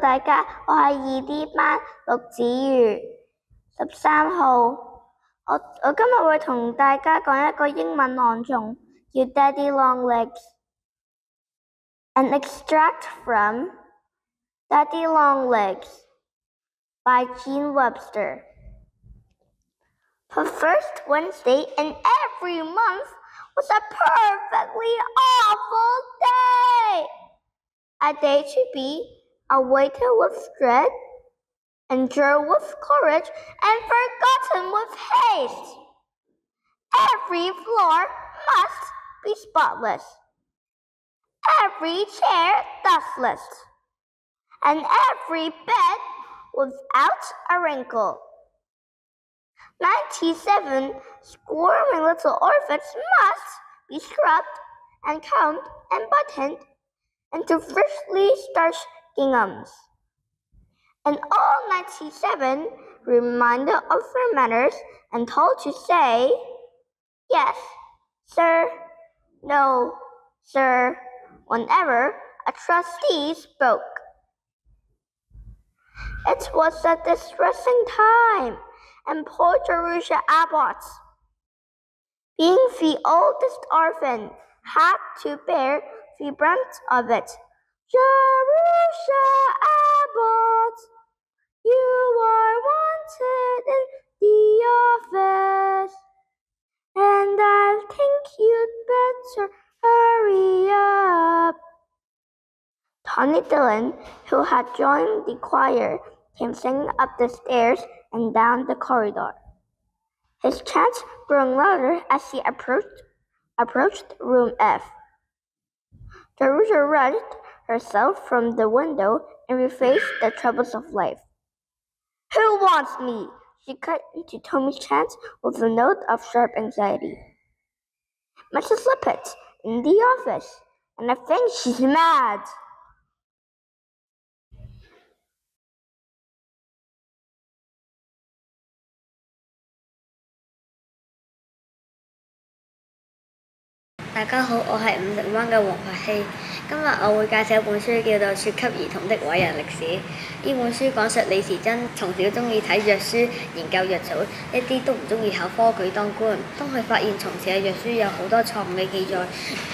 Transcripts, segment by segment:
大家，我係2D 班陸子瑜13號。我今日會同大家講一個英文朗誦，叫 Daddy Long Legs。An extract from Daddy Long Legs by Gene Webster. The first Wednesday in every month was a perfectly awful day. A day to be awaited with dread, endured with courage, and forgotten with haste. Every floor must be spotless, every chair dustless, and every bed without a wrinkle. 97 squirming little orphans must be scrubbed and combed and buttoned into freshly starched ginghams. And all 97 reminded of their manners and told to say, yes, sir, no, sir, whenever a trustee spoke. It was a distressing time, and poor Jerusha Abbott, being the oldest orphan, had to bear the brunt of it. Jerusha Abbott, you are wanted in the office, and I think you'd better hurry up. Tony Dillon, who had joined the choir, came singing up the stairs and down the corridor, his chant growing louder as he approached room F. Jerusha raised herself from the window and faced the troubles of life. Who wants me? She cut into Tommy's chant with a note of sharp anxiety. Mrs. Lippett, in the office, and I think she's mad. 大家好，我係五城灣嘅黃柏希。今日我會介紹一本書，叫做《說給兒童的偉人歷史》。呢本書講述李時珍從小中意睇藥書、研究藥草，一啲都唔中意考科舉當官。當佢發現從前嘅藥書有好多錯誤嘅記載，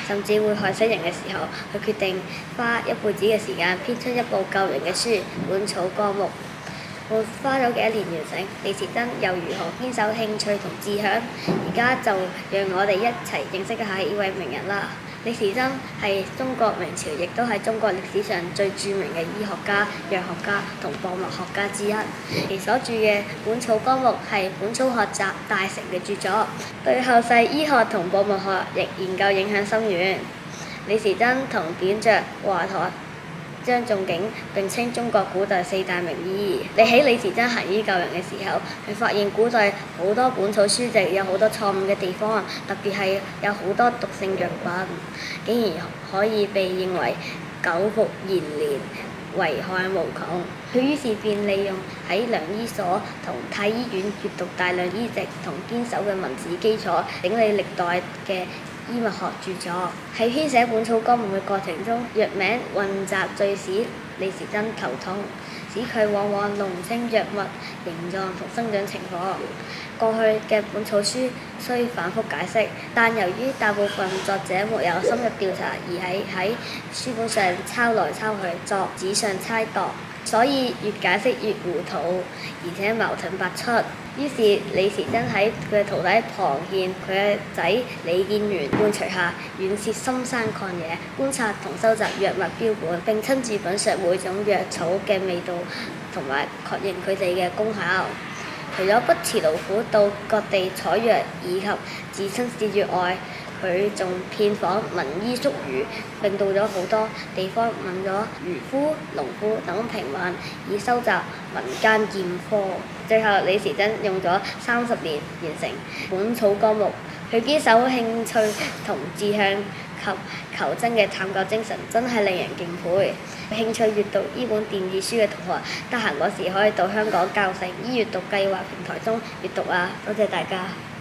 甚至會害死人嘅時候，佢決定花一輩子嘅時間編出一部救人嘅書《本草綱目》。花咗幾多年完成，李時珍又如何堅守興趣同志向？而家就讓我哋一齊認識一下呢位名人啦。李時珍係中國明朝，亦都係中國歷史上最著名嘅醫學家、藥學家同博物學家之一。其所著嘅《本草綱目》係本草學集大成嘅著作，對後世醫學同博物學研究影響深遠。李時珍同典爵華佗、張仲景並稱中國古代4大名醫。你喺李時珍行醫救人嘅時候，佢發現古代好多本草書籍有好多錯誤嘅地方，特別係有好多毒性藥品，竟然可以被認為久服延年，危害無窮。佢於是便利用喺良醫所同太醫院閱讀大量醫籍同堅守嘅文字基礎，整理歷代嘅醫物學著作。喺編寫《本草綱目》嘅過程中，藥名混雜最使李時珍頭痛，使佢往往弄唔清藥物形狀同生長情況。過去嘅本草書雖反覆解釋，但由於大部分作者沒有深入調查，而係喺書本上抄來抄去作紙上猜度，所以越解釋越糊塗，而且矛盾百出。於是李時珍喺佢嘅徒弟龐憲、佢嘅仔李建元伴隨下，遠涉深山曠野，觀察同收集藥物標本，並親自品嚐每種藥草嘅味道，同埋確認佢哋嘅功效。除咗不辭勞苦到各地採藥以及自親試藥外，佢仲遍訪民醫宿儒，並到咗好多地方問咗漁夫、農夫等平民，以收集民間驗科。最後李時珍用咗30年完成《本草綱目》。佢堅守興趣同志向及求真嘅探究精神，真係令人敬佩。興趣閱讀呢本電子書嘅同學，得閒嗰時可以到香港教城醫閱讀計劃平台中閱讀啊！多謝大家。